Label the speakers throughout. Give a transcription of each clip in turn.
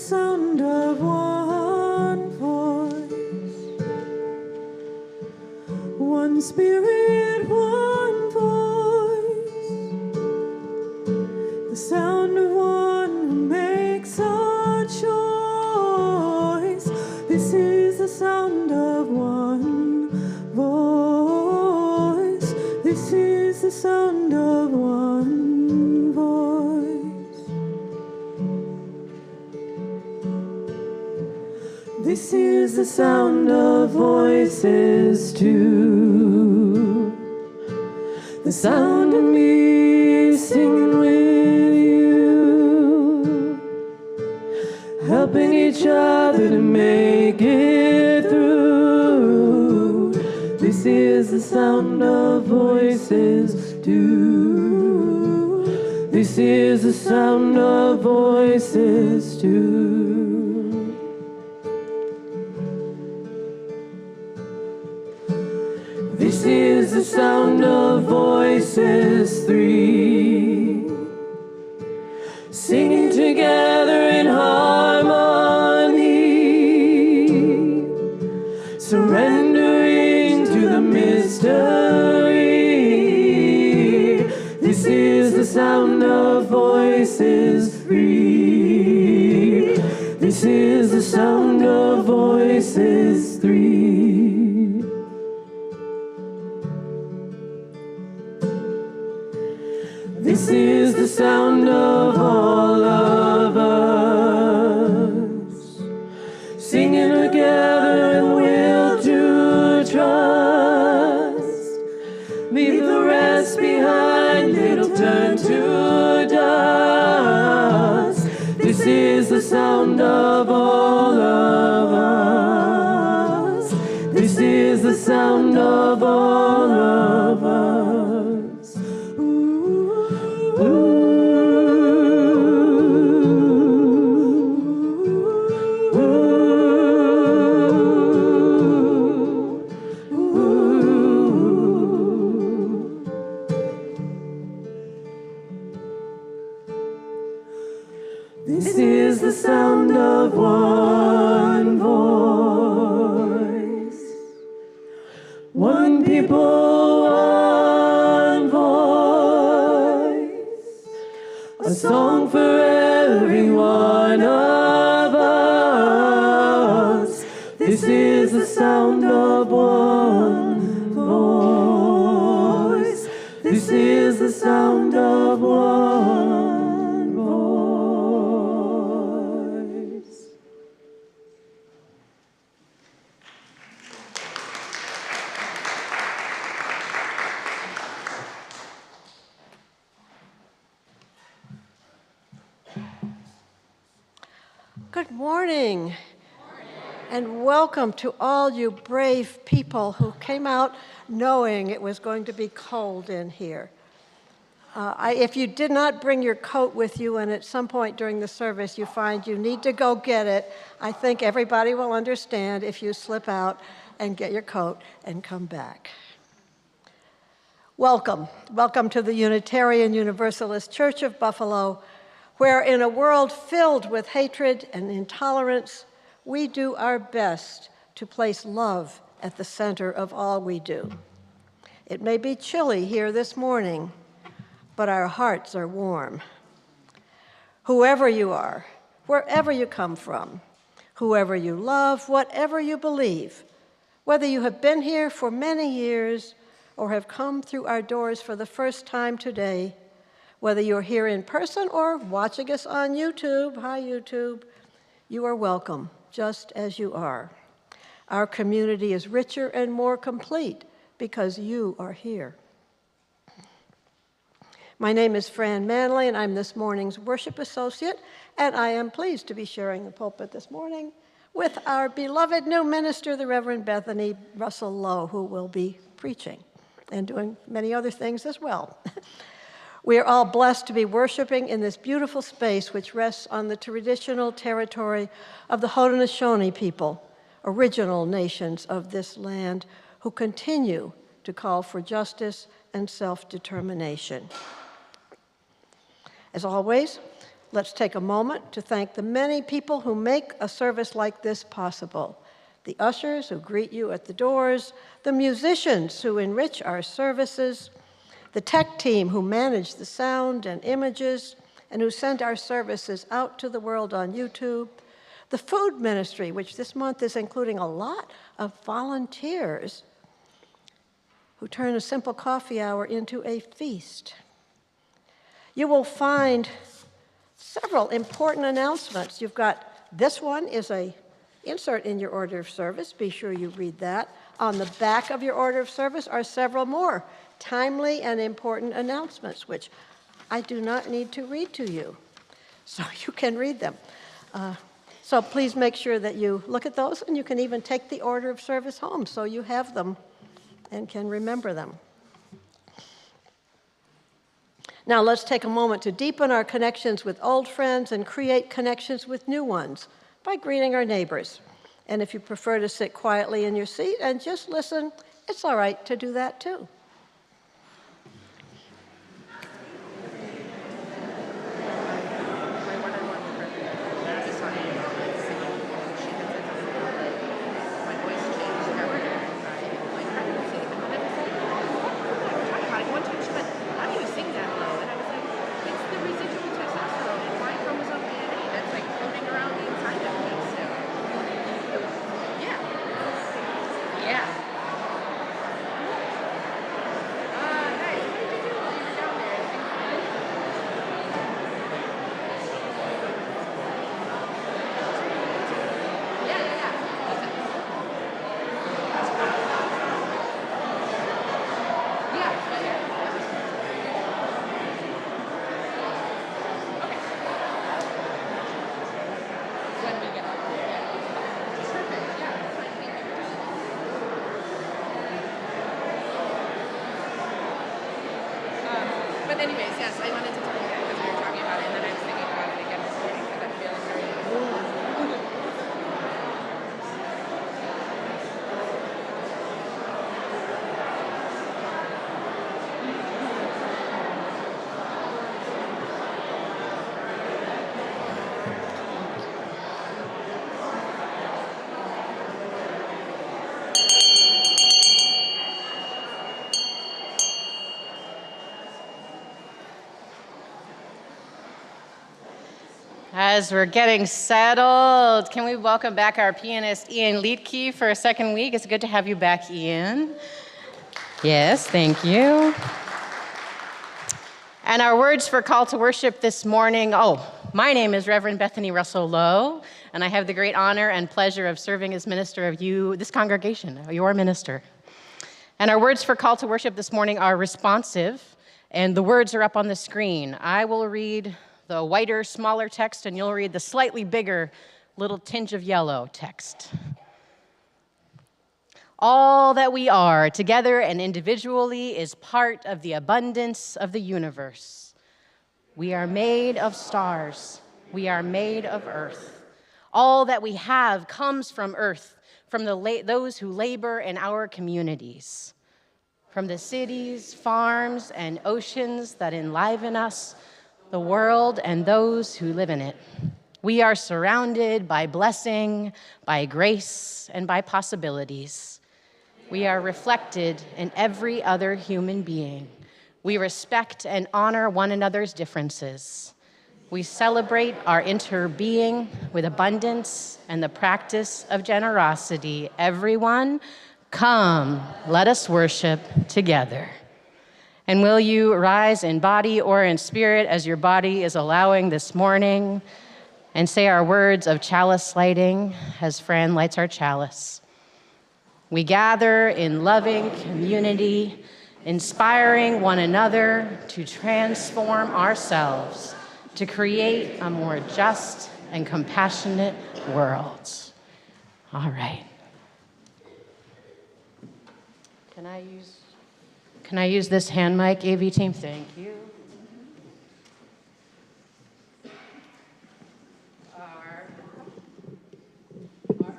Speaker 1: sound of one voice, one spirit, one voice, the sound of one who makes a choice. This is the sound of one voice. This is the sound of one voice. This is the sound of voices too. The sound of me singing with you, helping each other to make it through. This is the sound of voices too. This is the sound of voices too. This is the sound of voices three, singing together in harmony, surrendering to the mystery. This is the sound of voices three. This is the sound of voices three. This is the sound of all of us, singing together in will to trust. Leave the rest behind, it'll turn to dust. This is the sound of all of us. This is the sound of all of us. This is the sound of one voice, one people, one voice, a song for every one of us. This is the sound of one voice. This is the sound of one voice.
Speaker 2: Good morning, and welcome to all you brave people who came out knowing it was going to be cold in here. If you did not bring your coat with you and at some point during the service you find you need to go get it, I think everybody will understand if you slip out and get your coat and come back. Welcome. Welcome to the Unitarian Universalist Church of Buffalo, where in a world filled with hatred and intolerance, we do our best to place love at the center of all we do. It may be chilly here this morning, but our hearts are warm. Whoever you are, wherever you come from, whoever you love, whatever you believe, whether you have been here for many years or have come through our doors for the first time today, whether you're here in person or watching us on YouTube, hi YouTube, you are welcome, just as you are. Our community is richer and more complete because you are here. My name is Fran Manley, and I'm this morning's worship associate, and I am pleased to be sharing the pulpit this morning with our beloved new minister, the Reverend Bethany Russell-Lowe, who will be preaching and doing many other things as well. We are all blessed to be worshiping in this beautiful space which rests on the traditional territory of the Haudenosaunee people, original nations of this land, who continue to call for justice and self-determination. As always, Let's take a moment to thank the many people who make a service like this possible. The ushers who greet you at the doors, the musicians who enrich our services, the tech team who manage the sound and images and who send our services out to the world on YouTube, the food ministry, which this month is including a lot of volunteers who turn a simple coffee hour into a feast. You will find several important announcements. You've got, this one is a insert in your order of service. Be sure you read that. On the back of your order of service are several more timely and important announcements, which I do not need to read to you, so you can read them. So please make sure that you look at those, and you can even take the order of service home so you have them and can remember them. Now let's take a moment to deepen our connections with old friends and create connections with new ones by greeting our neighbors. And if you prefer to sit quietly in your seat and just listen, it's all right to do that too.
Speaker 3: But anyways, yes, I wanted to tell you that because we were talking about it, and then I was thinking about it again this morning because I'm feeling very As we're getting settled, can we welcome back our pianist, Ian Liedtke, for a second week? It's good to have you back, Ian. Yes, thank you. And our words for call to worship this morning, my name is Reverend Bethany Russell-Lowe, and I have the great honor and pleasure of serving as minister of this congregation, your minister. And our words for call to worship this morning are responsive, and the words are up on the screen. I will read the whiter, smaller text, and you'll read the slightly bigger, little tinge of yellow text. All that we are, together and individually, is part of the abundance of the universe. We are made of stars. We are made of earth. All that we have comes from earth, from those who labor in our communities, from the cities, farms, and oceans that enliven us, the world, and those who live in it. We are surrounded by blessing, by grace, and by possibilities. We are reflected in every other human being. We respect and honor one another's differences. We celebrate our interbeing with abundance and the practice of generosity. Everyone, come, let us worship together. And will you rise in body or in spirit as your body is allowing this morning and say our words of chalice lighting as Fran lights our chalice. We gather in loving community, inspiring one another to transform ourselves, to create a more just and compassionate world. All right. Can I use this hand mic, AV team? Thank you. Our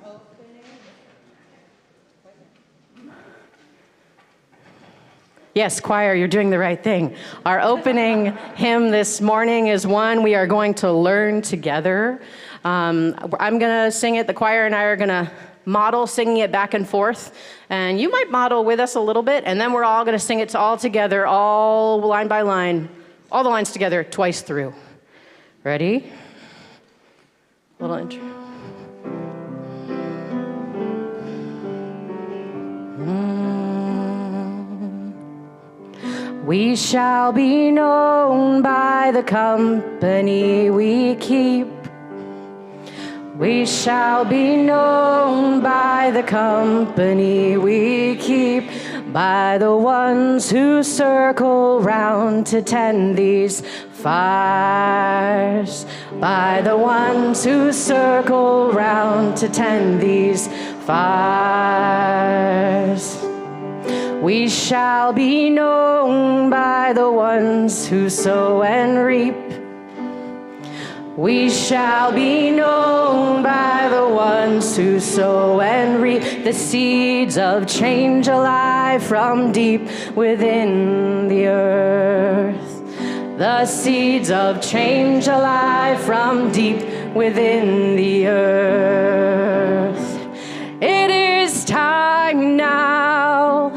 Speaker 3: opening. Yes, choir, you're doing the right thing. Our opening hymn this morning is one we are going to learn together. I'm going to sing it. The choir and I are going to model singing it back and forth. And you might model with us a little bit, and then we're all going to sing it all together, all line by line, all the lines together twice through. Ready? Little intro. We shall be known by the company we keep. We shall be known by the company we keep, by the ones who circle round to tend these fires, by the ones who circle round to tend these fires. We shall be known by the ones who sow and reap. We shall be known by the ones who sow and reap the seeds of change alive from deep within the earth. The seeds of change alive from deep within the earth. It is time now.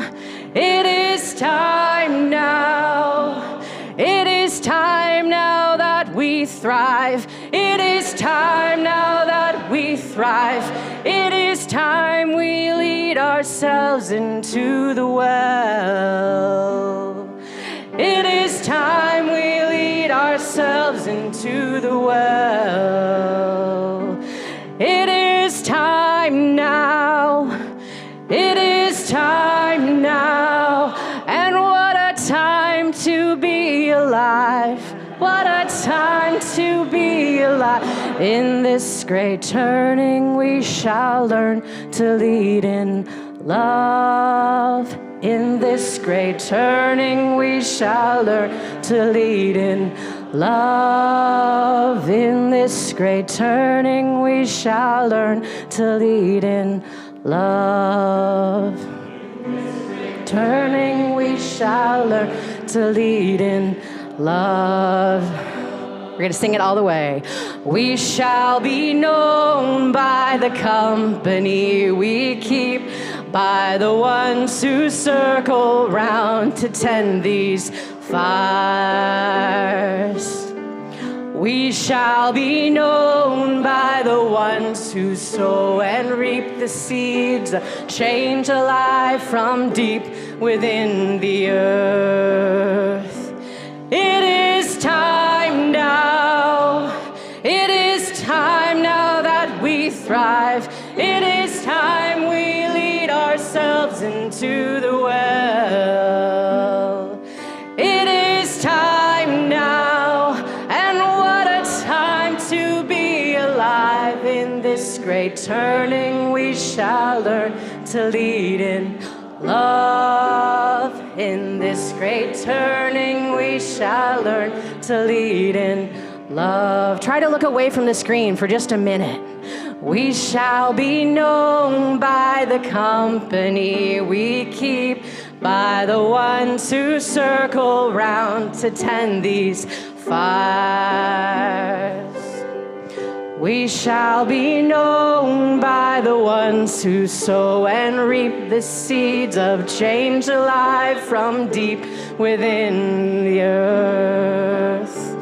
Speaker 3: It is time now. It is time now that we thrive. It is time now that we thrive. It is time we lead ourselves into the well. It is time we lead ourselves into the well. It is time now. It is time now. And what a time to be alive. What a time to be alive. In this great turning we shall learn to lead in love. In this great turning we shall learn to lead in love. In this great turning we shall learn to lead in love. Turning we shall learn to lead in love. We're going to sing it all the way. We shall be known by the company we keep, by the ones who circle round to tend these fires. We shall be known by the ones who sow and reap the seeds of change alive from deep within the earth. It is time now. It is time now that we thrive. It is time we lead ourselves into the well. It is time now, and what a time to be alive. In this great turning we shall learn to lead in love. In this great turning we shall learn to lead in love. Try to look away from the screen for just a minute. We shall be known by the company we keep, by the ones who circle round to tend these fires. We shall be known by the ones who sow and reap the seeds of change alive from deep within the earth.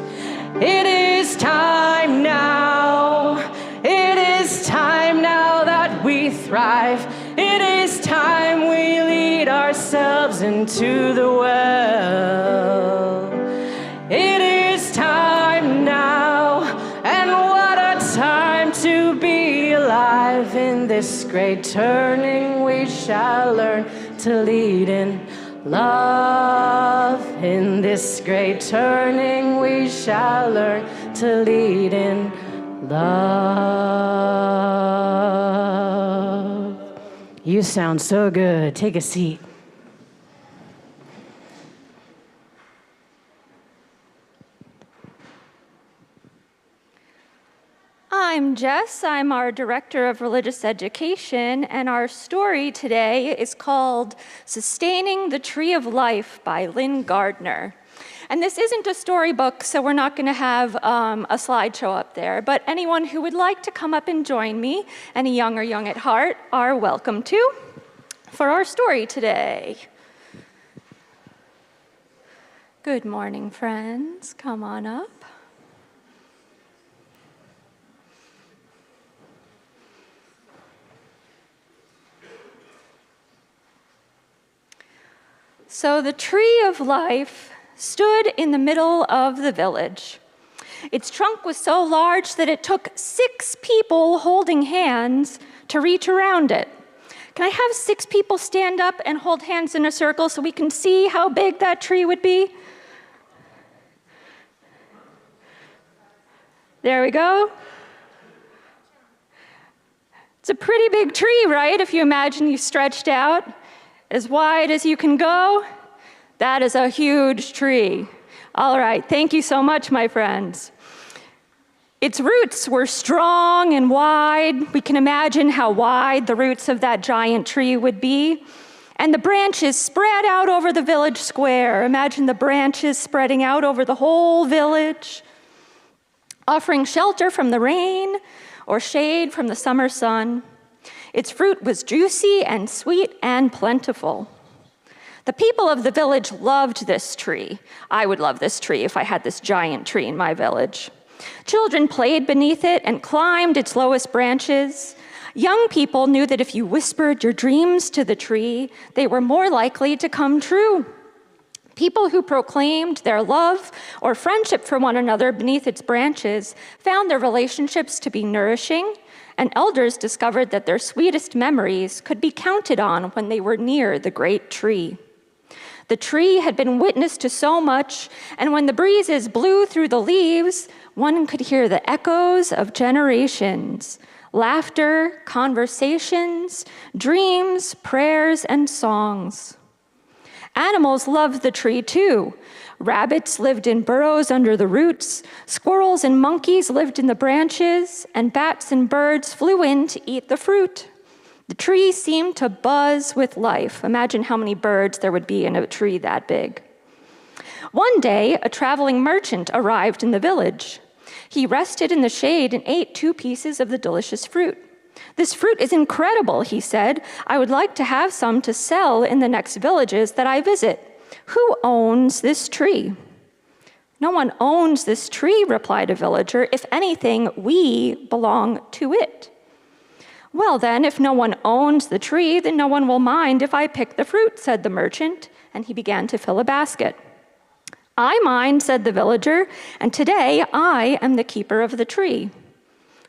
Speaker 3: It is time now. It is time now that we thrive. It is time we lead ourselves into the well. It is time now, and what a time to be alive. In this great turning we shall learn to lead in love. In this great turning we shall learn to lead in love. You sound so good. Take a seat.
Speaker 4: I I'm Jess. I'm our Director of Religious Education, and our story today is called Sustaining the Tree of Life by Lynn Gardner. And this isn't a storybook, so we're not going to have a slideshow up there, but anyone who would like to come up and join me, any young or young at heart, are welcome to for our story today. Good morning, friends. Come on up. So the tree of life stood in the middle of the village. Its trunk was so large that it took 6 people holding hands to reach around it. Can I have 6 people stand up and hold hands in a circle so we can see how big that tree would be? There we go. It's a pretty big tree, right? If you imagine you stretched out as wide as you can go, that is a huge tree. All right, thank you so much, my friends. Its roots were strong and wide. We can imagine how wide the roots of that giant tree would be. And the branches spread out over the village square. Imagine the branches spreading out over the whole village, offering shelter from the rain or shade from the summer sun. Its fruit was juicy and sweet and plentiful. The people of the village loved this tree. I would love this tree if I had this giant tree in my village. Children played beneath it and climbed its lowest branches. Young people knew that if you whispered your dreams to the tree, they were more likely to come true. People who proclaimed their love or friendship for one another beneath its branches found their relationships to be nourishing, and elders discovered that their sweetest memories could be counted on when they were near the great tree. The tree had been witness to so much, and when the breezes blew through the leaves, one could hear the echoes of generations, laughter, conversations, dreams, prayers, and songs. Animals loved the tree too. Rabbits lived in burrows under the roots, squirrels and monkeys lived in the branches, and bats and birds flew in to eat the fruit. The tree seemed to buzz with life. Imagine how many birds there would be in a tree that big. One day, a traveling merchant arrived in the village. He rested in the shade and ate 2 pieces of the delicious fruit. "This fruit is incredible," he said. "I would like to have some to sell in the next villages that I visit. Who owns this tree?" "No one owns this tree," replied a villager. "If anything, we belong to it." "Well then, if no one owns the tree, then no one will mind if I pick the fruit," said the merchant, and he began to fill a basket. "I mind," said the villager, "and today I am the keeper of the tree."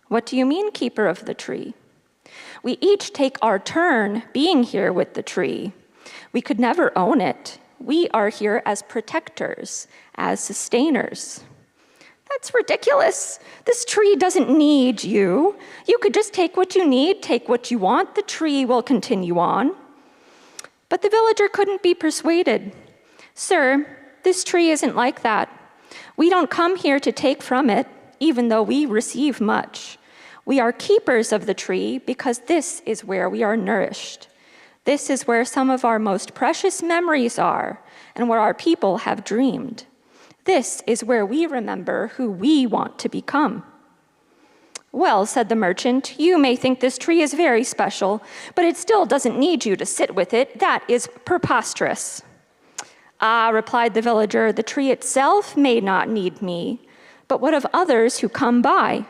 Speaker 4: "What do you mean, keeper of the tree?" "We each take our turn being here with the tree. We could never own it. We are here as protectors, as sustainers." "That's ridiculous. This tree doesn't need you. You could just take what you need, take what you want. The tree will continue on." But the villager couldn't be persuaded. "Sir, this tree isn't like that. We don't come here to take from it, even though we receive much. We are keepers of the tree because this is where we are nourished. This is where some of our most precious memories are and where our people have dreamed. This is where we remember who we want to become." "Well," said the merchant, "you may think this tree is very special, but it still doesn't need you to sit with it. That is preposterous." "Ah," replied the villager, "the tree itself may not need me, but what of others who come by?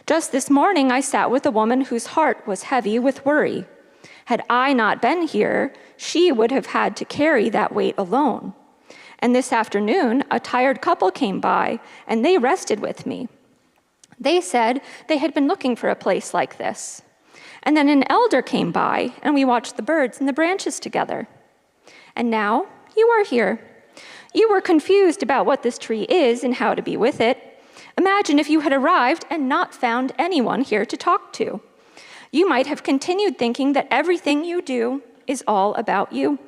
Speaker 4: Just this morning I sat with a woman whose heart was heavy with worry. Had I not been here, she would have had to carry that weight alone. And this afternoon, a tired couple came by, and they rested with me. They said they had been looking for a place like this. And then an elder came by, and we watched the birds in the branches together. And now you are here. You were confused about what this tree is and how to be with it. Imagine if you had arrived and not found anyone here to talk to. You might have continued thinking that everything you do is all about you.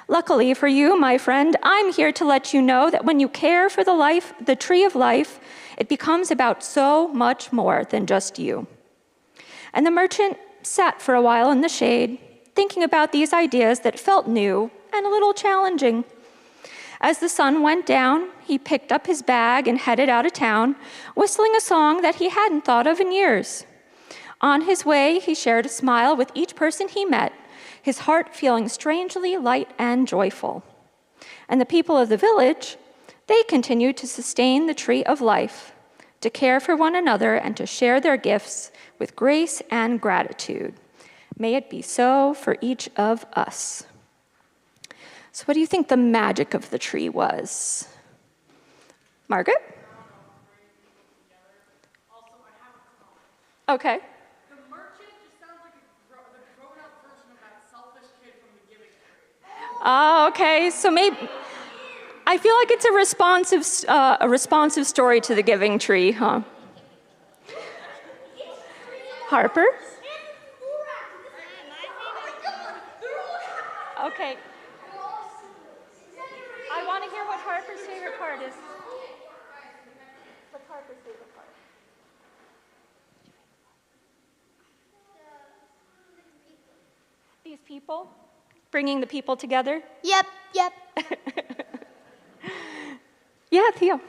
Speaker 4: Luckily for you, my friend, I'm here to let you know that when you care for the tree of life, It becomes about so much more than just you. And the merchant sat for a while in the shade, thinking about these ideas that felt new and a little challenging. As the sun went down, he picked up his bag and headed out of town, whistling a song that he hadn't thought of in years. On his way, he shared a smile with each person he met, his heart feeling strangely light and joyful. And the people of the village, they continued to sustain the tree of life, to care for one another and to share their gifts with grace and gratitude. May it be so for each of us. So what do you think the magic of the tree was? Margaret? Okay.
Speaker 5: The merchant just sounds like the grown-up version of that selfish kid from the Giving Tree.
Speaker 4: Oh, okay. So maybe I feel like it's a responsive story to the Giving Tree, huh? Harper? Okay. I want to hear what Harper's favorite part is. What's Harper's favorite part? These people? Bringing the people together?
Speaker 6: Yep.
Speaker 4: Yeah, Theo.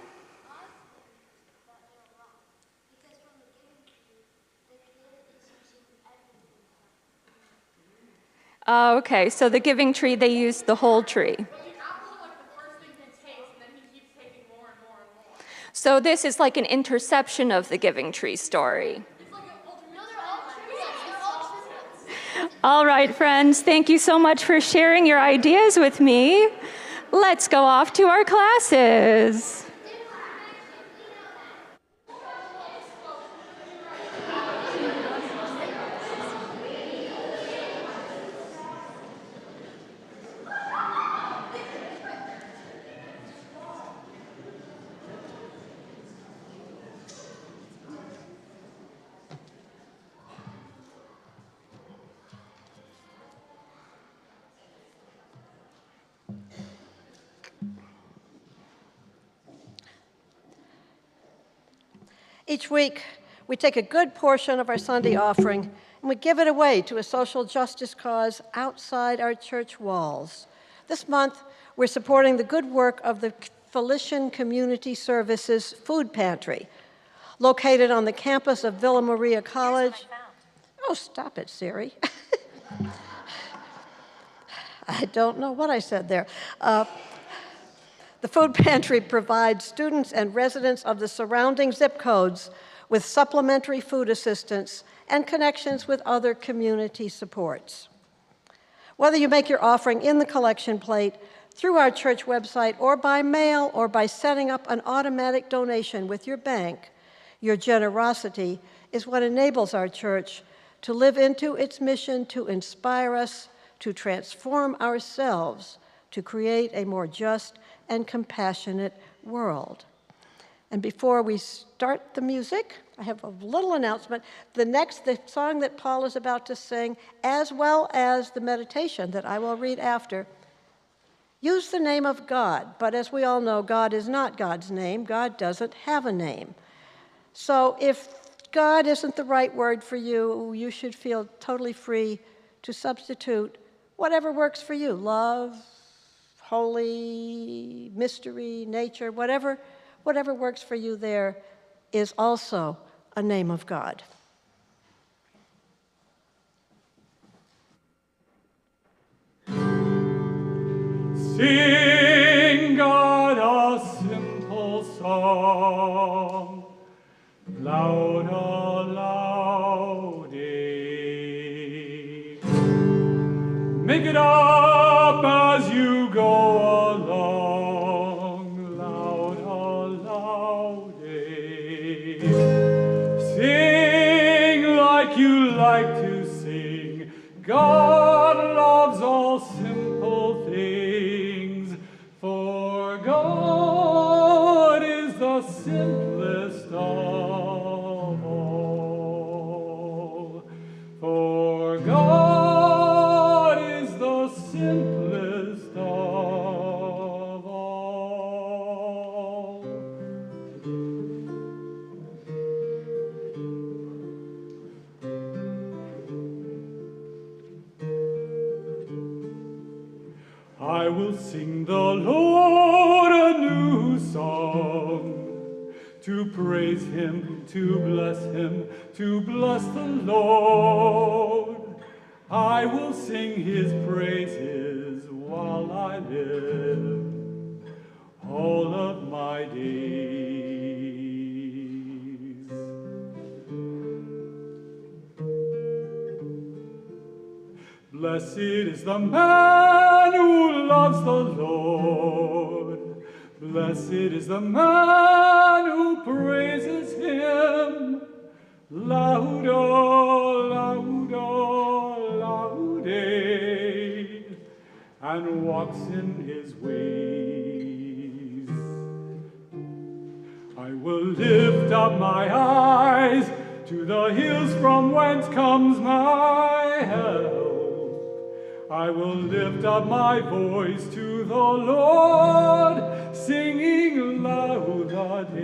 Speaker 4: Okay, so the Giving Tree, they used the whole tree.
Speaker 5: But the apples are like the first thing he takes, and then he keeps taking more and more and more.
Speaker 4: So this is like an interception of the Giving Tree story.
Speaker 5: It's like an alternate.
Speaker 4: All right, friends, thank you so much for sharing your ideas with me. Let's go off to our classes.
Speaker 2: Each week, we take a good portion of our Sunday offering and we give it away to a social justice cause outside our church walls. This month, we're supporting the good work of the Felician Community Services Food Pantry, located on the campus of Villa Maria College. Oh, stop it, Siri. I don't know what I said there. The food pantry provides students and residents of the surrounding zip codes with supplementary food assistance and connections with other community supports. Whether you make your offering in the collection plate, through our church website, or by mail, or by setting up an automatic donation with your bank, your generosity is what enables our church to live into its mission to inspire us, to transform ourselves, to create a more just and compassionate world. And before we start the music, I have a little announcement. The song that Paul is about to sing, as well as the meditation that I will read after, use the name of God. But as we all know, God is not God's name. God doesn't have a name. So if God isn't the right word for you, you should feel totally free to substitute whatever works for you. Love, holy, mystery, nature, whatever works for you there is also a name of God.
Speaker 1: Sing God a simple song, louder, loudy. Make it up as you go along, louder, loudy. Sing like you like to sing. God loves all simple things, for God is the simplest of all. For God is the simplest of
Speaker 6: sing the Lord a new song, to praise him, to bless the Lord. I will sing his praises while I live, all of my days. Blessed is the man who loves the Lord. Blessed is the man who praises him. Laudo, laudo, laude, and walks in his ways. I will lift up my eyes to the hills from whence comes my help. I will lift up my voice to the Lord, singing Laudate.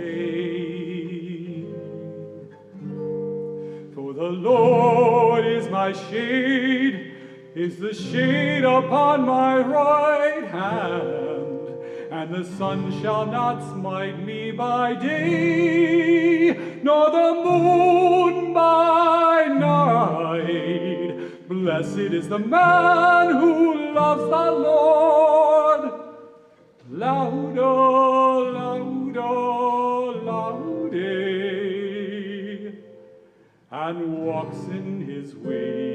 Speaker 6: For the Lord is my shade, is the shade upon my right hand, and the sun shall not smite me by day, nor the moon by night. Blessed is the man who loves the Lord. Laudo, laudo, laude, and walks in his ways.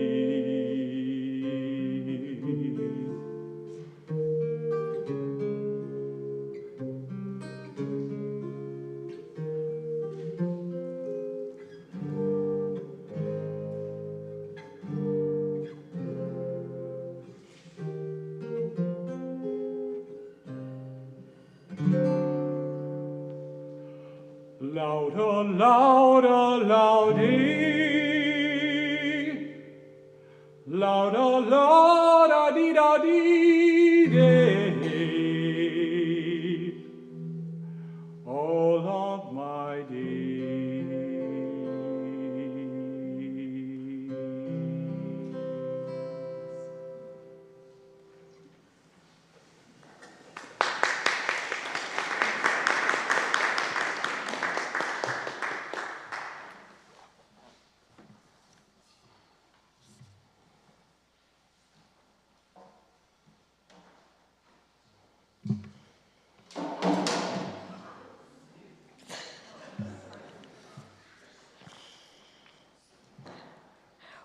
Speaker 6: Louder, louder, loudy. Louder, louder, dee da dee day. All of my days.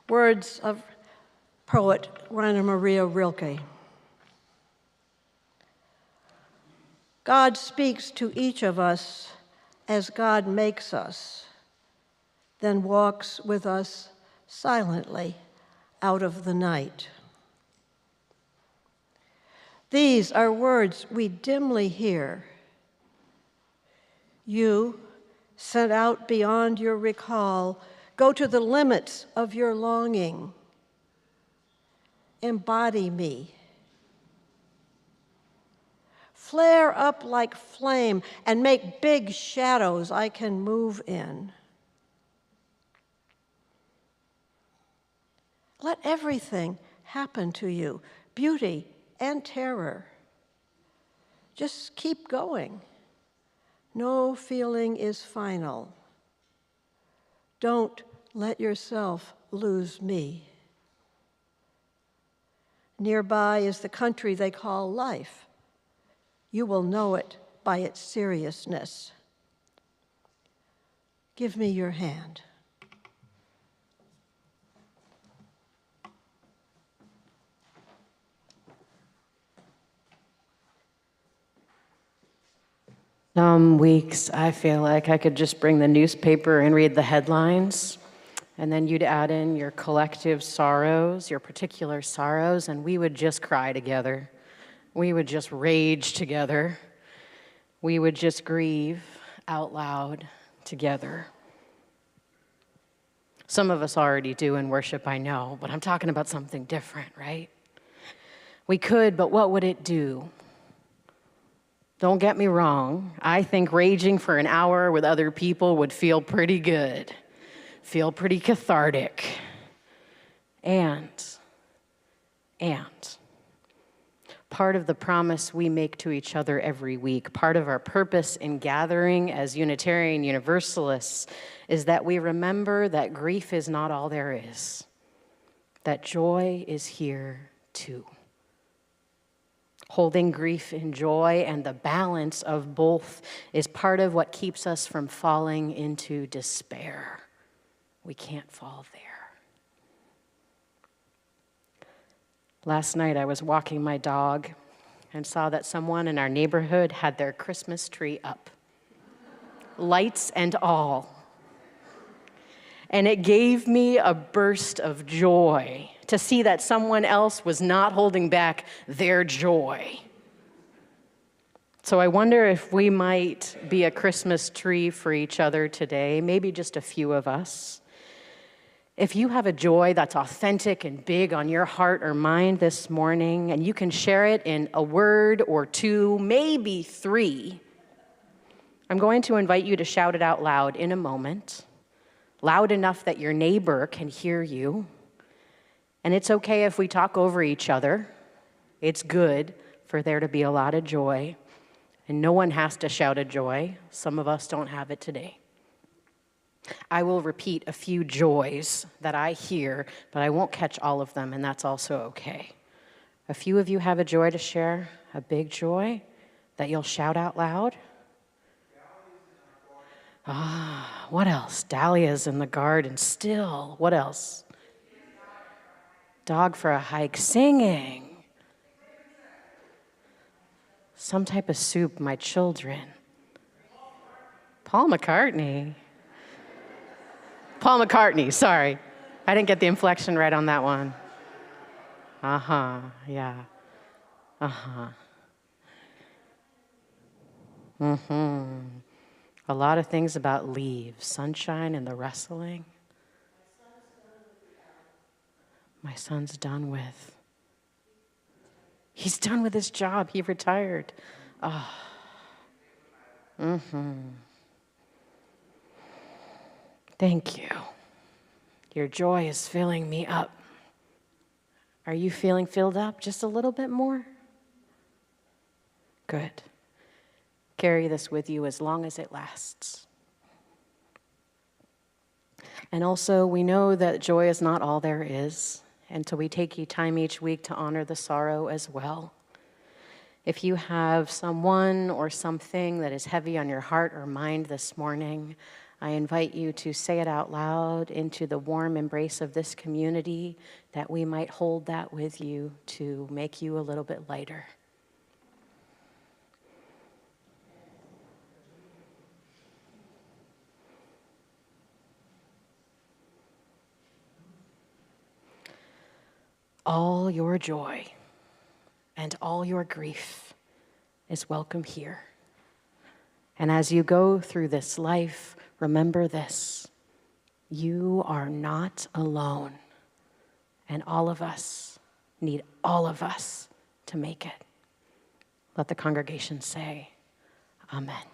Speaker 2: Words of poet Rainer Maria Rilke. God speaks to each of us as God makes us, then walks with us silently out of the night. These are words we dimly hear. You, sent out beyond your recall, go to the limits of your longing. Embody me. Flare up like flame and make big shadows I can move in. Let everything happen to you, beauty and terror. Just keep going. No feeling is final. Don't let yourself lose me. Nearby is the country they call life. You will know it by its seriousness. Give me your hand.
Speaker 3: Some weeks I feel like I could just bring the newspaper and read the headlines, and then you'd add in your collective sorrows, your particular sorrows, and we would just cry together. We would just rage together. We would just grieve out loud together. Some of us already do in worship, I know, but I'm talking about something different, right? We could, but what would it do? Don't get me wrong. I think raging for an hour with other people would feel pretty good, feel pretty cathartic. And part of the promise we make to each other every week, part of our purpose in gathering as Unitarian Universalists, is that we remember that grief is not all there is, that joy is here too. Holding grief and joy and the balance of both is part of what keeps us from falling into despair. We can't fall there. Last night I was walking my dog and saw that someone in our neighborhood had their Christmas tree up, lights and all. And it gave me a burst of joy to see that someone else was not holding back their joy. So I wonder if we might be a Christmas tree for each other today, maybe just a few of us. If you have a joy that's authentic and big on your heart or mind this morning, and you can share it in a word or two, maybe three, I'm going to invite you to shout it out loud in a moment, loud enough that your neighbor can hear you. And it's okay if we talk over each other. It's good for there to be a lot of joy. And no one has to shout a joy. Some of us don't have it today. I will repeat a few joys that I hear, but I won't catch all of them, and that's also okay. A few of you have a joy to share, a big joy that you'll shout out loud. What else? Dahlias in the garden still. What else? Dog for a hike, singing. Some type of soup, my children. Paul McCartney. Paul McCartney, sorry. I didn't get the inflection right on that one. Yeah. A lot of things about leaves, sunshine and the rustling. My son's done with. He's done with his job. He retired. Thank you. Your joy is filling me up. Are you feeling filled up just a little bit more? Good. Carry this with you as long as it lasts. And also, we know that joy is not all there is, and so we take time each week to honor the sorrow as well. If you have someone or something that is heavy on your heart or mind this morning, I invite you to say it out loud into the warm embrace of this community, that we might hold that with you to make you a little bit lighter. All your joy and all your grief is welcome here. And as you go through this life, remember this: you are not alone, and all of us need all of us to make it. Let the congregation say, Amen.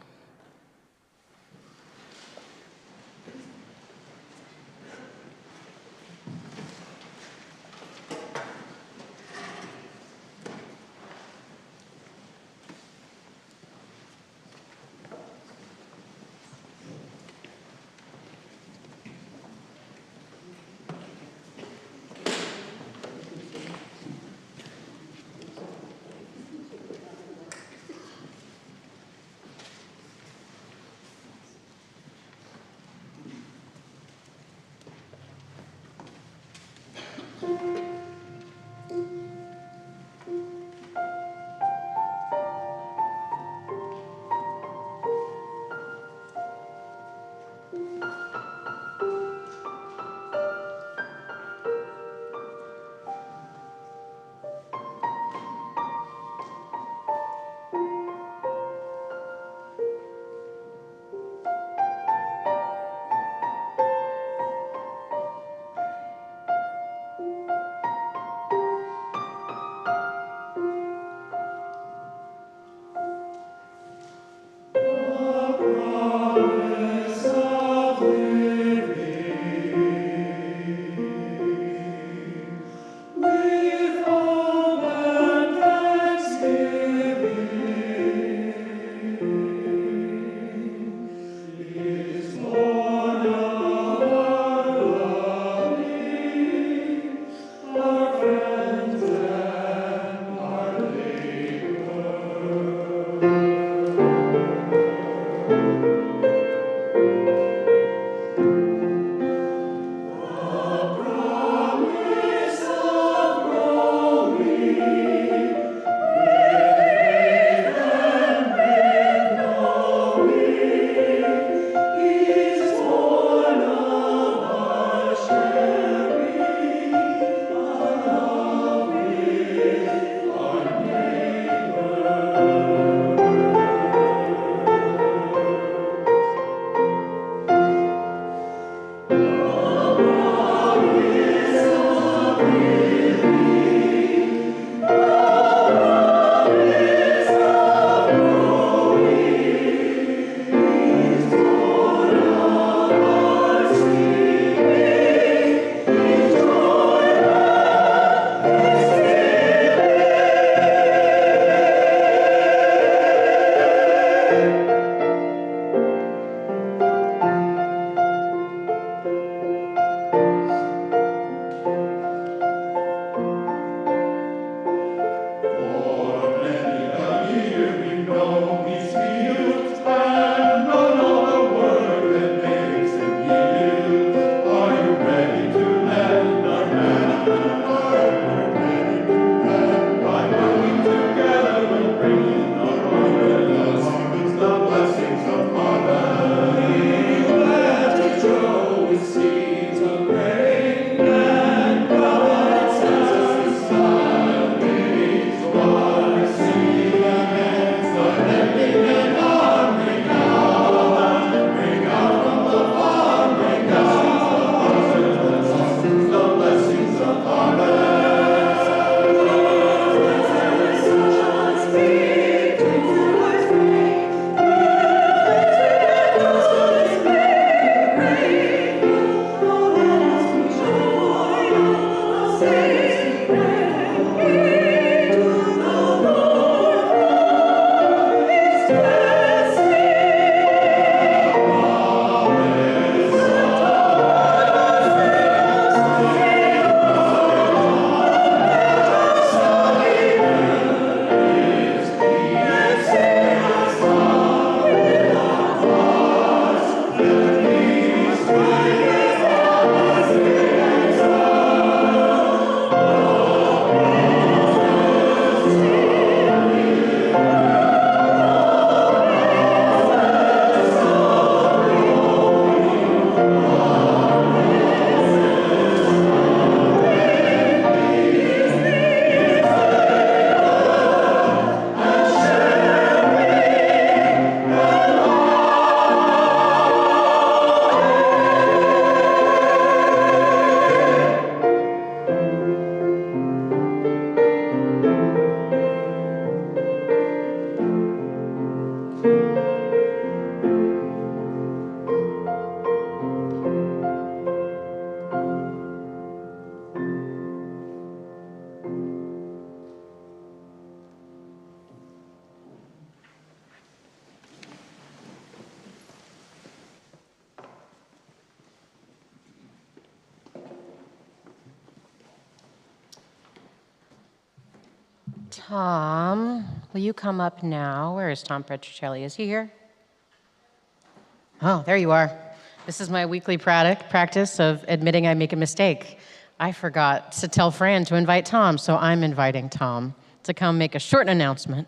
Speaker 3: Tom, will you come up now? Where is Tom Petrocelli? Is he here? Oh, there you are. This is my weekly practice of admitting I make a mistake. I forgot to tell Fran to invite Tom, so I'm inviting Tom to come make a short announcement.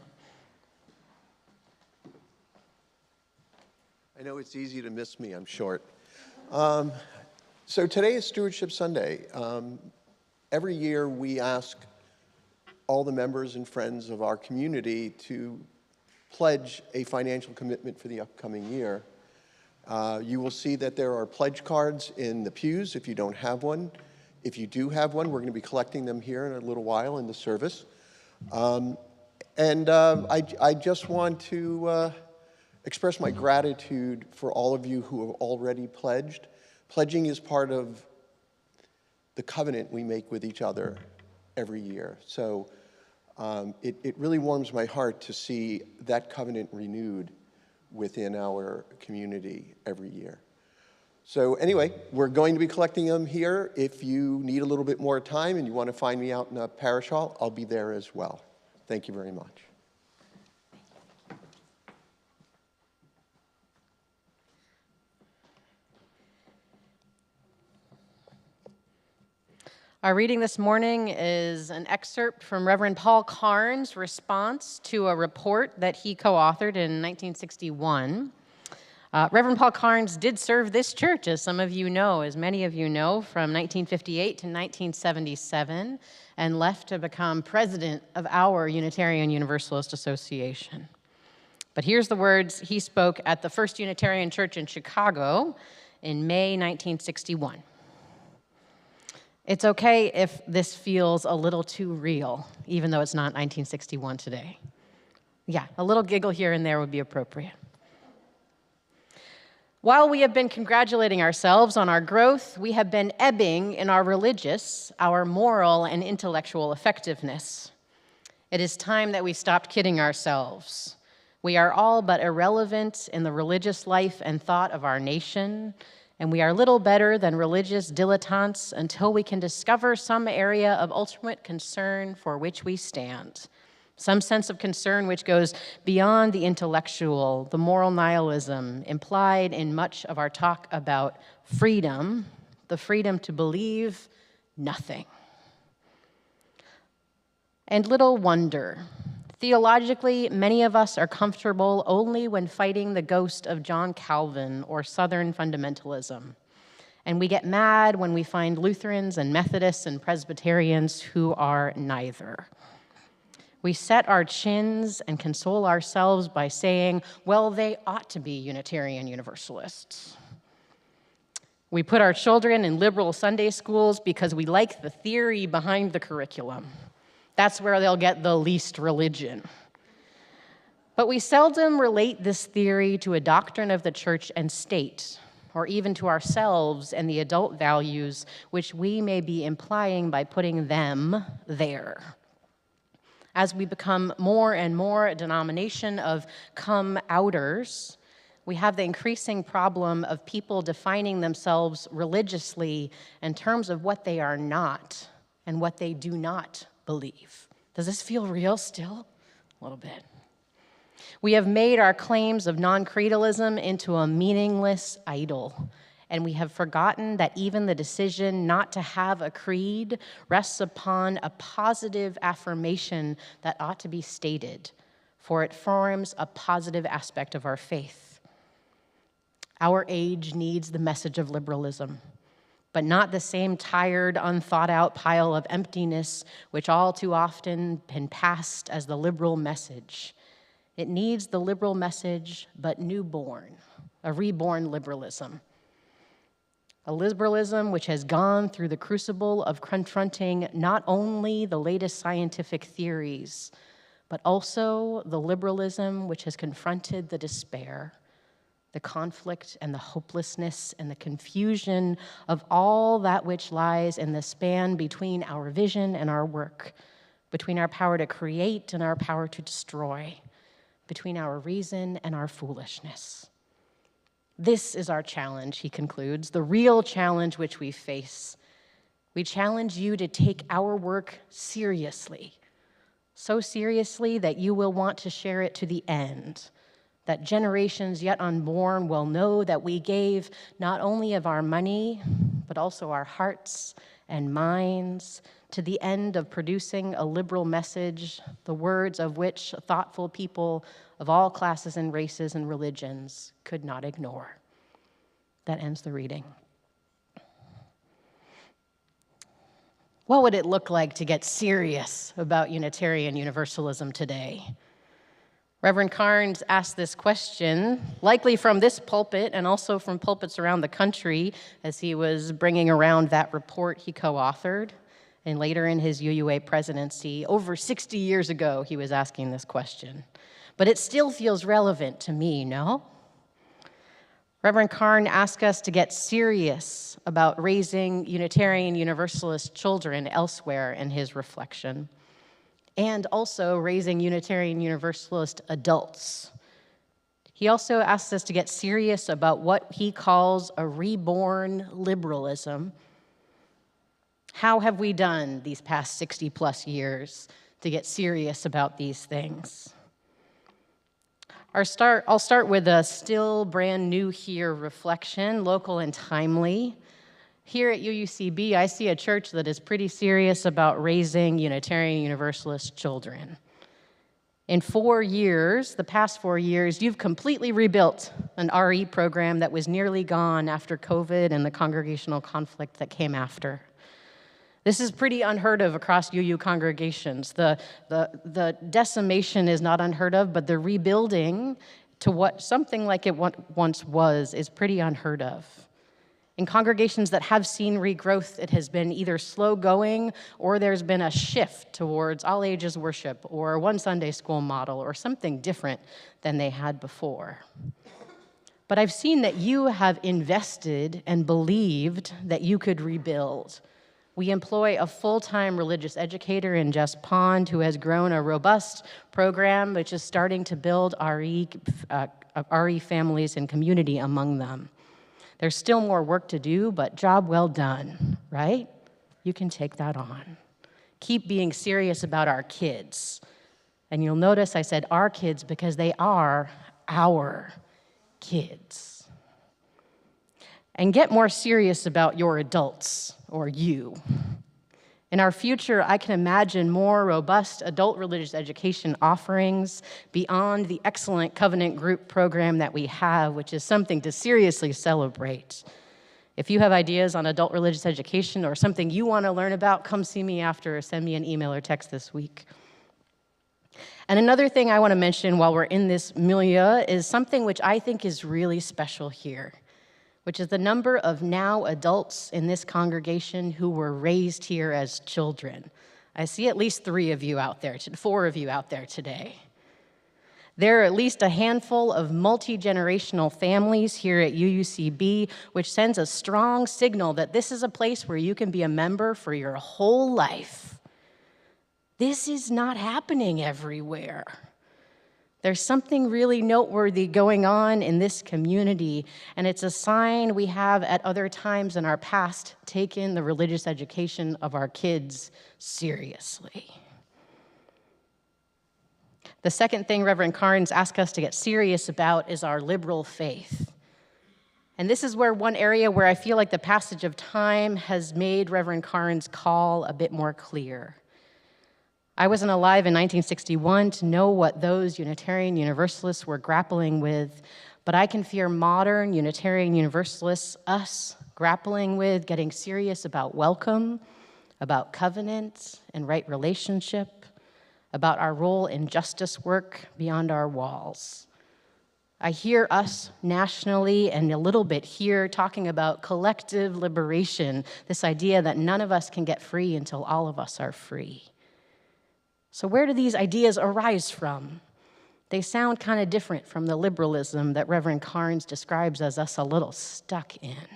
Speaker 7: I know it's easy to miss me, I'm short. So today is Stewardship Sunday. Every year we ask all the members and friends of our community to pledge a financial commitment for the upcoming year. You will see that there are pledge cards in the pews if you don't have one. If you do have one, we're going to be collecting them here in a little while in the service. I just want to express my gratitude for all of you who have already pledged. Pledging is part of the covenant we make with each other every year. So it really warms my heart to see that covenant renewed within our community every year. So anyway, we're going to be collecting them here. If you need a little bit more time and you want to find me out in the parish hall, I'll be there as well. Thank you very much.
Speaker 3: Our reading this morning is an excerpt from Reverend Paul Carnes' response to a report that he co-authored in 1961. Reverend Paul Carnes did serve this church, as some of you know, as many of you know, from 1958 to 1977, and left to become president of our Unitarian Universalist Association. But here's the words he spoke at the First Unitarian Church in Chicago in May 1961. It's okay if this feels a little too real, even though it's not 1961 today. Yeah, a little giggle here and there would be appropriate. While we have been congratulating ourselves on our growth, we have been ebbing in our religious, our moral, and intellectual effectiveness. It is time that we stopped kidding ourselves. We are all but irrelevant in the religious life and thought of our nation, and we are little better than religious dilettantes until we can discover some area of ultimate concern for which we stand. Some sense of concern which goes beyond the intellectual, the moral nihilism implied in much of our talk about freedom, the freedom to believe nothing. And little wonder. Theologically, many of us are comfortable only when fighting the ghost of John Calvin or Southern fundamentalism. And we get mad when we find Lutherans and Methodists and Presbyterians who are neither. We set our chins and console ourselves by saying, well, they ought to be Unitarian Universalists. We put our children in liberal Sunday schools because we like the theory behind the curriculum. That's where they'll get the least religion. But we seldom relate this theory to a doctrine of the church and state, or even to ourselves and the adult values which we may be implying by putting them there. As we become more and more a denomination of come-outers, we have the increasing problem of people defining themselves religiously in terms of what they are not and what they do not believe. Does this feel real still? A little bit. We have made our claims of non-creedalism into a meaningless idol, and we have forgotten that even the decision not to have a creed rests upon a positive affirmation that ought to be stated, for it forms a positive aspect of our faith. Our age needs the message of liberalism, but not the same tired, unthought-out pile of emptiness which all too often been passed as the liberal message. It needs the liberal message, but newborn, a reborn liberalism. A liberalism which has gone through the crucible of confronting not only the latest scientific theories, but also the liberalism which has confronted the despair, the conflict and the hopelessness and the confusion of all that which lies in the span between our vision and our work, between our power to create and our power to destroy, between our reason and our foolishness. This is our challenge, he concludes, the real challenge which we face. We challenge you to take our work seriously, so seriously that you will want to share it to the end, that generations yet unborn will know that we gave not only of our money, but also our hearts and minds to the end of producing a liberal message, the words of which thoughtful people of all classes and races and religions could not ignore. That ends the reading. What would it look like to get serious about Unitarian Universalism today? Reverend Carnes asked this question, likely from this pulpit and also from pulpits around the country as he was bringing around that report he co-authored. And later in his UUA presidency, over 60 years ago, he was asking this question. But it still feels relevant to me, no? Reverend Carnes asked us to get serious about raising Unitarian Universalist children elsewhere in his reflection, and also raising Unitarian Universalist adults. He also asks us to get serious about what he calls a reborn liberalism. How have we done these past 60-plus years to get serious about these things? I'll start with a still brand new here reflection, local and timely. Here at UUCB, I see a church that is pretty serious about raising Unitarian Universalist children. In 4 years, the past 4 years, you've completely rebuilt an RE program that was nearly gone after COVID and the congregational conflict that came after. This is pretty unheard of across UU congregations. The decimation is not unheard of, but the rebuilding to what something like it once was is pretty unheard of. In congregations that have seen regrowth, it has been either slow going or there's been a shift towards all ages worship or one Sunday school model or something different than they had before. But I've seen that you have invested and believed that you could rebuild. We employ a full-time religious educator in Jess Pond who has grown a robust program which is starting to build RE families and community among them. There's still more work to do, but job well done, right? You can take that on. Keep being serious about our kids. And you'll notice I said our kids because they are our kids. And get more serious about your adults, or you. In our future, I can imagine more robust adult religious education offerings beyond the excellent covenant group program that we have, which is something to seriously celebrate. If you have ideas on adult religious education or something you want to learn about, come see me after or send me an email or text this week. And another thing I want to mention while we're in this milieu is something which I think is really special here, which is the number of now adults in this congregation who were raised here as children. I see at least 4 of you out there today. There are at least a handful of multi-generational families here at UUCB, which sends a strong signal that this is a place where you can be a member for your whole life. This is not happening everywhere. There's something really noteworthy going on in this community, and it's a sign we have at other times in our past taken the religious education of our kids seriously. The second thing Reverend Carnes asked us to get serious about is our liberal faith. And this is one area where I feel like the passage of time has made Reverend Carnes' call a bit more clear. I wasn't alive in 1961 to know what those Unitarian Universalists were grappling with, but I can fear modern Unitarian Universalists, us, grappling with getting serious about welcome, about covenant and right relationship, about our role in justice work beyond our walls. I hear us nationally and a little bit here talking about collective liberation, this idea that none of us can get free until all of us are free. So where do these ideas arise from? They sound kind of different from the liberalism that Reverend Carnes describes as us a little stuck in.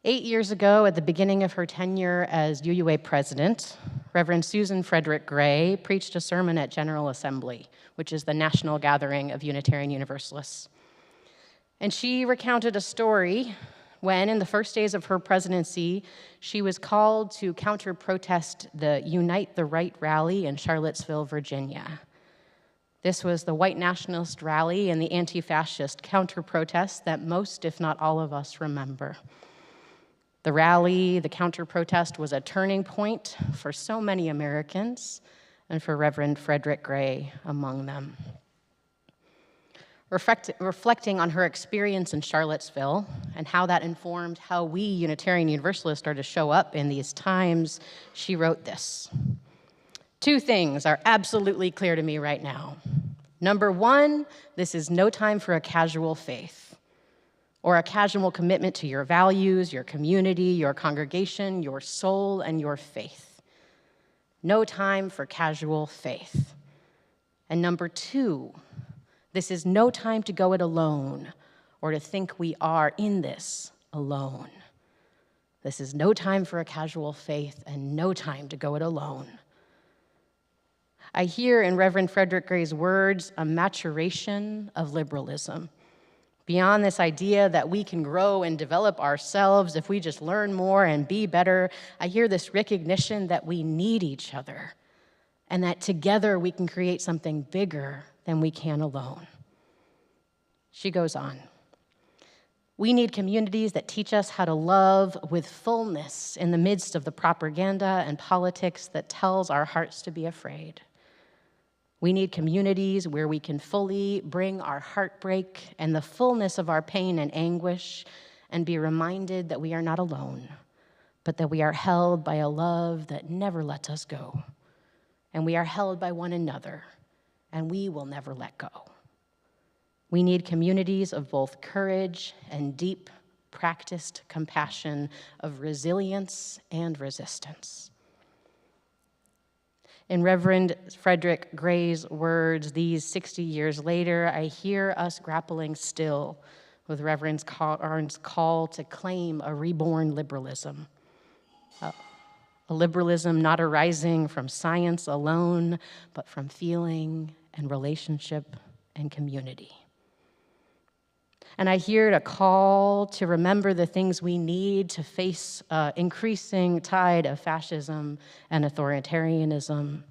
Speaker 3: 8 years ago, at the beginning of her tenure as UUA president, Reverend Susan Frederick Gray preached a sermon at General Assembly, which is the national gathering of Unitarian Universalists. And she recounted a story when, in the first days of her presidency, she was called to counter-protest the Unite the Right rally in Charlottesville, Virginia. This was the white nationalist rally and the anti-fascist counter-protest that most, if not all of us, remember. The rally, the counter-protest, was a turning point for so many Americans, and for Reverend Frederick Gray among them. Reflecting on her experience in Charlottesville and how that informed how we Unitarian Universalists are to show up in these times, she wrote this. 2 things are absolutely clear to me right now. Number 1, this is no time for a casual faith or a casual commitment to your values, your community, your congregation, your soul, and your faith. No time for casual faith. And number 2, this is no time to go it alone or to think we are in this alone. This is no time for a casual faith and no time to go it alone. I hear in Reverend Frederick Gray's words a maturation of liberalism. Beyond this idea that we can grow and develop ourselves if we just learn more and be better, I hear this recognition that we need each other and that together we can create something bigger than we can alone. She goes on. We need communities that teach us how to love with fullness in the midst of the propaganda and politics that tells our hearts to be afraid. We need communities where we can fully bring our heartbreak and the fullness of our pain and anguish and be reminded that we are not alone, but that we are held by a love that never lets us go. And we are held by one another, and we will never let go. We need communities of both courage and deep, practiced compassion, of resilience and resistance. In Reverend Frederick Gray's words, these 60 years later, I hear us grappling still with Reverend Carnes' call to claim a reborn liberalism. A liberalism not arising from science alone, but from feeling and relationship and community. And I hear a call to remember the things we need to face increasing tide of fascism and authoritarianism,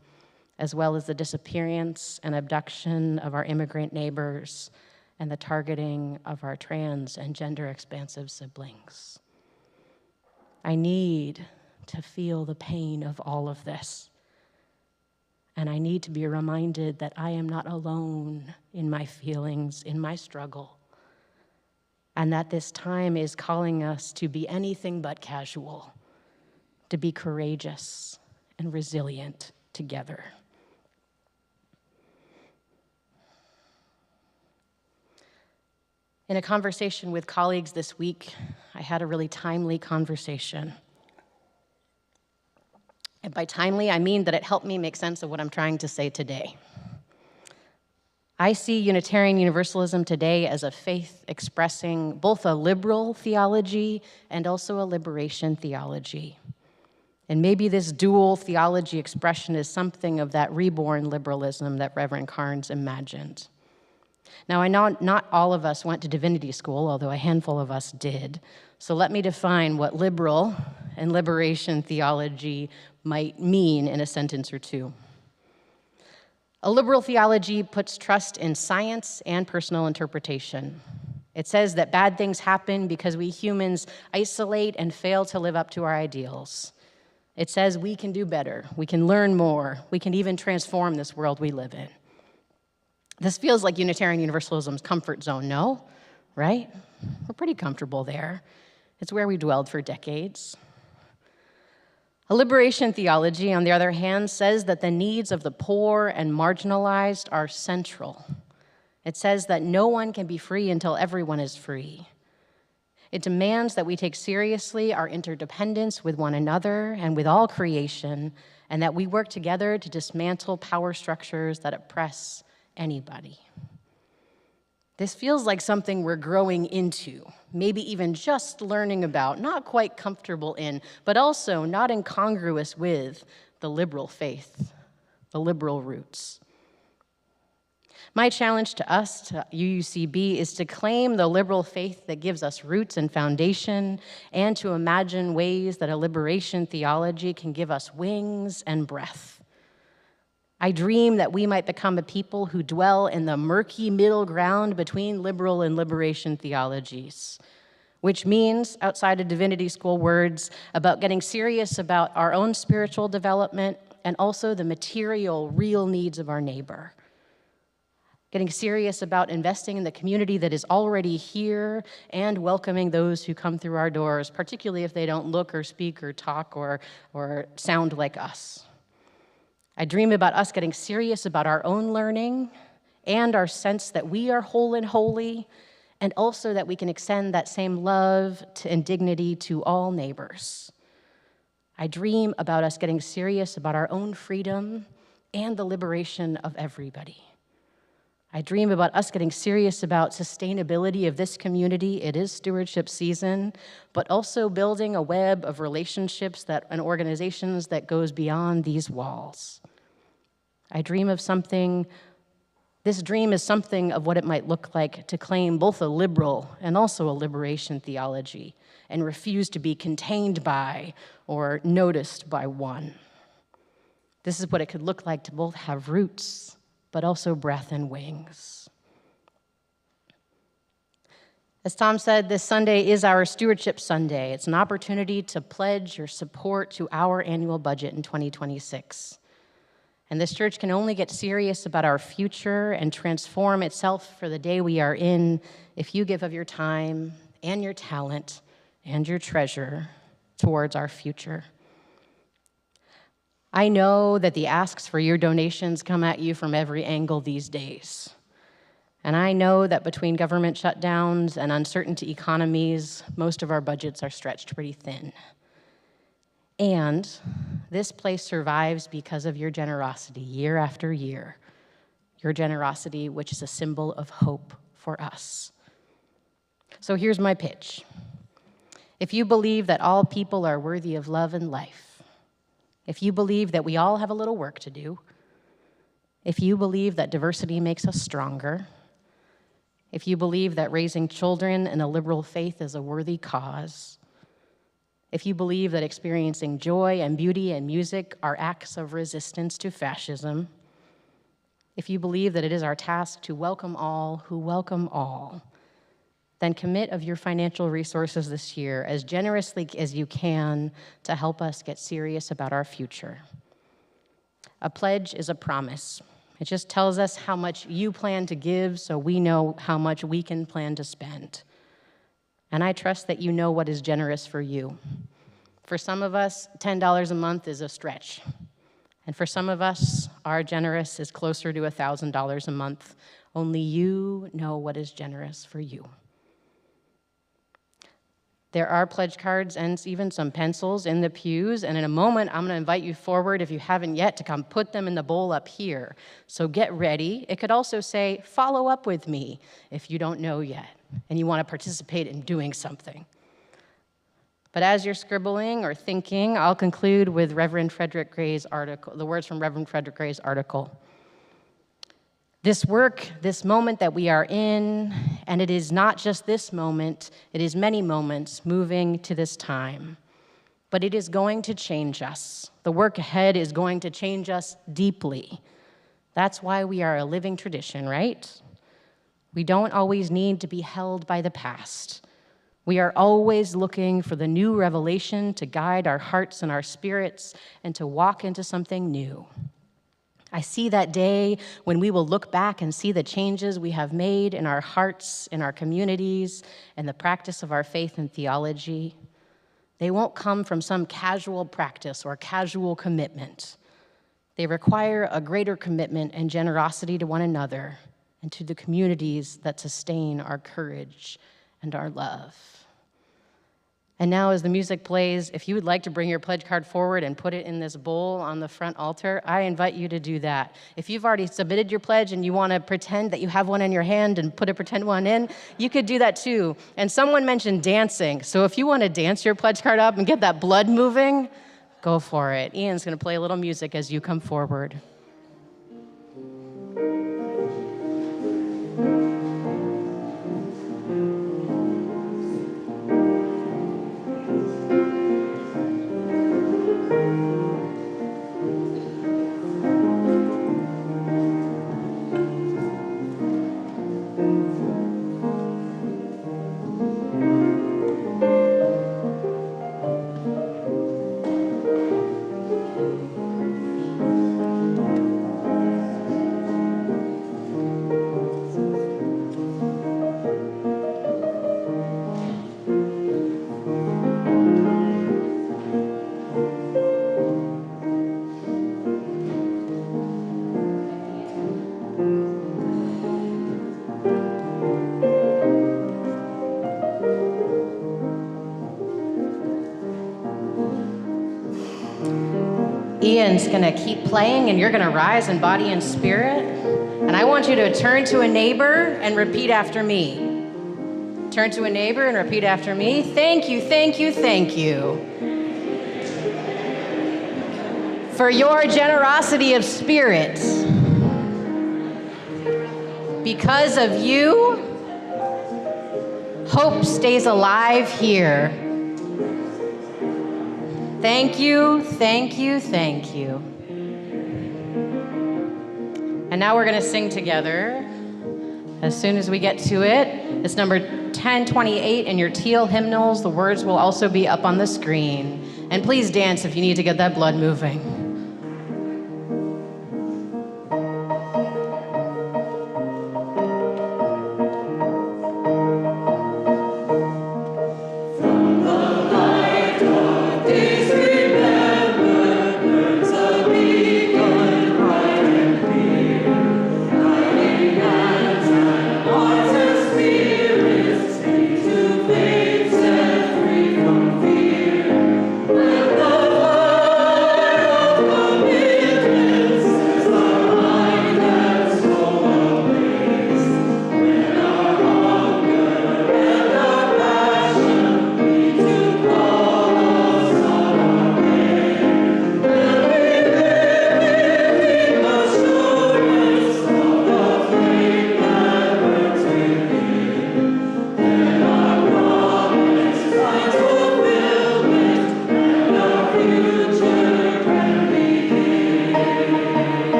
Speaker 3: as well as the disappearance and abduction of our immigrant neighbors and the targeting of our trans and gender-expansive siblings. I need to feel the pain of all of this. And I need to be reminded that I am not alone in my feelings, in my struggle, and that this time is calling us to be anything but casual, to be courageous and resilient together. In a conversation with colleagues this week, I had a really timely conversation. And by timely, I mean that it helped me make sense of what I'm trying to say today. I see Unitarian Universalism today as a faith expressing both a liberal theology and also a liberation theology. And maybe this dual theology expression is something of that reborn liberalism that Reverend Carnes imagined. Now, I know not all of us went to divinity school, although a handful of us did. So let me define what liberal and liberation theology might mean in a sentence or two. A liberal theology puts trust in science and personal interpretation. It says that bad things happen because we humans isolate and fail to live up to our ideals. It says we can do better, we can learn more, we can even transform this world we live in. This feels like Unitarian Universalism's comfort zone, no? Right? We're pretty comfortable there. It's where we dwelled for decades. A liberation theology, on the other hand, says that the needs of the poor and marginalized are central. It says that no one can be free until everyone is free. It demands that we take seriously our interdependence with one another and with all creation, and that we work together to dismantle power structures that oppress anybody. This feels like something we're growing into, maybe even just learning about, not quite comfortable in, but also not incongruous with the liberal faith, the liberal roots. My challenge to us, to UUCB, is to claim the liberal faith that gives us roots and foundation, and to imagine ways that a liberation theology can give us wings and breath. I dream that we might become a people who dwell in the murky middle ground between liberal and liberation theologies, which means, outside of divinity school words, about getting serious about our own spiritual development and also the material, real needs of our neighbor. Getting serious about investing in the community that is already here and welcoming those who come through our doors, particularly if they don't look or speak or talk or sound like us. I dream about us getting serious about our own learning and our sense that we are whole and holy, and also that we can extend that same love and dignity to all neighbors. I dream about us getting serious about our own freedom and the liberation of everybody. I dream about us getting serious about sustainability of this community. It is stewardship season, but also building a web of relationships and organizations that goes beyond these walls. I dream of this dream is something of what it might look like to claim both a liberal and also a liberation theology and refuse to be contained by or noticed by one. This is what it could look like to both have roots but also breath and wings. As Tom said, this Sunday is our Stewardship Sunday. It's an opportunity to pledge your support to our annual budget in 2026. And this church can only get serious about our future and transform itself for the day we are in if you give of your time and your talent and your treasure towards our future. I know that the asks for your donations come at you from every angle these days. And I know that between government shutdowns and uncertain economies, most of our budgets are stretched pretty thin. And this place survives because of your generosity year after year, your generosity, which is a symbol of hope for us. So here's my pitch. If you believe that all people are worthy of love and life, if you believe that we all have a little work to do, if you believe that diversity makes us stronger, if you believe that raising children in a liberal faith is a worthy cause, if you believe that experiencing joy and beauty and music are acts of resistance to fascism, if you believe that it is our task to welcome all who welcome all, then commit of your financial resources this year as generously as you can to help us get serious about our future. A pledge is a promise. It just tells us how much you plan to give so we know how much we can plan to spend. And I trust that you know what is generous for you. For some of us, $10 a month is a stretch. And for some of us, our generous is closer to $1,000 a month. Only you know what is generous for you. There are pledge cards and even some pencils in the pews, and in a moment, I'm going to invite you forward, if you haven't yet, to come put them in the bowl up here. So get ready. It could also say, follow up with me, if you don't know yet, and you want to participate in doing something. But as you're scribbling or thinking, I'll conclude with Reverend Frederick Gray's article, the words from Reverend Frederick Gray's article. This work, this moment that we are in, and it is not just this moment, it is many moments moving to this time. But it is going to change us. The work ahead is going to change us deeply. That's why we are a living tradition, right? We don't always need to be held by the past. We are always looking for the new revelation to guide our hearts and our spirits and to walk into something new. I see that day when we will look back and see the changes we have made in our hearts, in our communities, and the practice of our faith and theology. They won't come from some casual practice or casual commitment. They require a greater commitment and generosity to one another and to the communities that sustain our courage and our love. And now as the music plays, if you would like to bring your pledge card forward and put it in this bowl on the front altar, I invite you to do that. If you've already submitted your pledge and you want to pretend that you have one in your hand and put a pretend one in, you could do that too. And someone mentioned dancing, so if you want to dance your pledge card up and get that blood moving, go for it. Ian's going to play a little music as you come forward. Ian's gonna keep playing and you're gonna rise in body and spirit. And I want you to turn to a neighbor and repeat after me. Turn to a neighbor and repeat after me. Thank you, thank you, thank you for your generosity of spirit. Because of you, hope stays alive here. Thank you, thank you, thank you. And now we're going to sing together as soon as we get to it. It's number 1028 in your teal hymnals. The words will also be up on the screen. And please dance if you need to get that blood moving.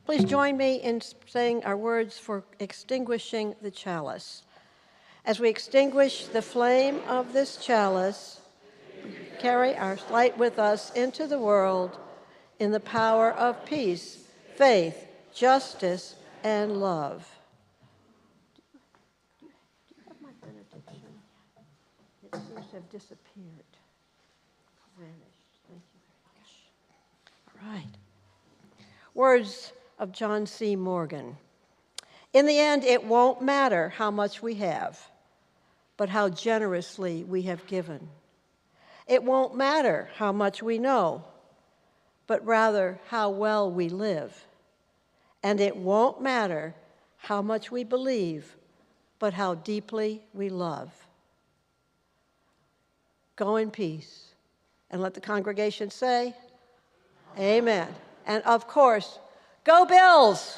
Speaker 2: Please join me in saying our words for extinguishing the chalice. As we extinguish the flame of this chalice, carry our light with us into the world in the power of peace, faith, justice, and love. Do you have my benediction? It seems to have disappeared, vanished. Thank you very much. All right. Words of John C. Morgan. In the end, it won't matter how much we have, but how generously we have given. It won't matter how much we know, but rather how well we live. And it won't matter how much we believe, but how deeply we love. Go in peace. And let the congregation say, Amen. And of course, go Bills!